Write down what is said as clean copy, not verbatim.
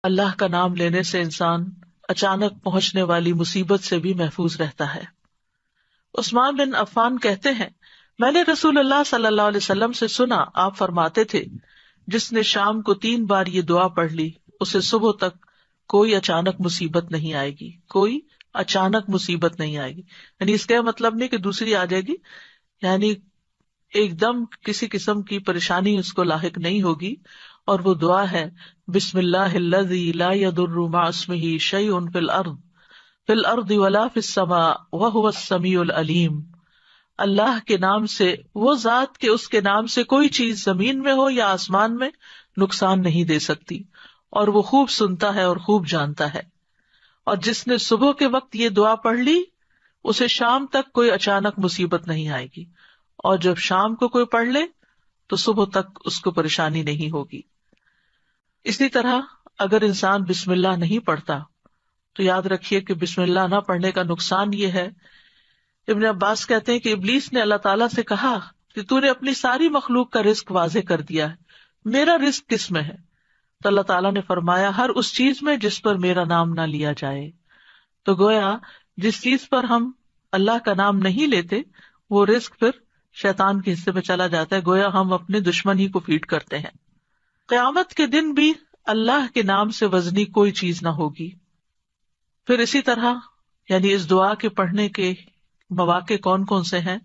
اللہ کا نام لینے سے انسان اچانک پہنچنے والی مصیبت سے بھی محفوظ رہتا ہے۔ عثمان بن عفان کہتے ہیں، میں نے رسول اللہ صلی اللہ علیہ وسلم سے سنا، آپ فرماتے تھے، جس نے شام کو 3 بار یہ دعا پڑھ لی اسے صبح تک کوئی اچانک مصیبت نہیں آئے گی، کوئی اچانک مصیبت نہیں آئے گی۔ یعنی اس کا مطلب نہیں کہ دوسری آ جائے گی، یعنی ایک دم کسی قسم کی پریشانی اس کو لاحق نہیں ہوگی۔ اور وہ دعا ہے، بسم اللہ الذی لا یضر مع اسمہ شیء فی الارض ولا فی السماء وہو السمیع العلیم۔ اللہ کے نام سے، وہ ذات کہ اس کے نام سے کوئی چیز زمین میں ہو یا آسمان میں نقصان نہیں دے سکتی، اور وہ خوب سنتا ہے اور خوب جانتا ہے۔ اور جس نے صبح کے وقت یہ دعا پڑھ لی اسے شام تک کوئی اچانک مصیبت نہیں آئے گی، اور جب شام کو کوئی پڑھ لے تو صبح تک اس کو پریشانی نہیں ہوگی۔ اسی طرح اگر انسان بسم اللہ نہیں پڑھتا تو یاد رکھیے کہ بسم اللہ نہ پڑھنے کا نقصان یہ ہے، ابن عباس کہتے ہیں کہ ابلیس نے اللہ تعالیٰ سے کہا کہ تو نے اپنی ساری مخلوق کا رزق واضح کر دیا ہے، میرا رزق کس میں ہے؟ تو اللہ تعالیٰ نے فرمایا، ہر اس چیز میں جس پر میرا نام نہ لیا جائے۔ تو گویا جس چیز پر ہم اللہ کا نام نہیں لیتے وہ رزق پھر شیطان کے حصے میں چلا جاتا ہے، گویا ہم اپنے دشمن ہی کو فیڈ کرتے ہیں۔ قیامت کے دن بھی اللہ کے نام سے وزنی کوئی چیز نہ ہوگی۔ پھر اسی طرح یعنی اس دعا کے پڑھنے کے مواقع کون کون سے ہیں؟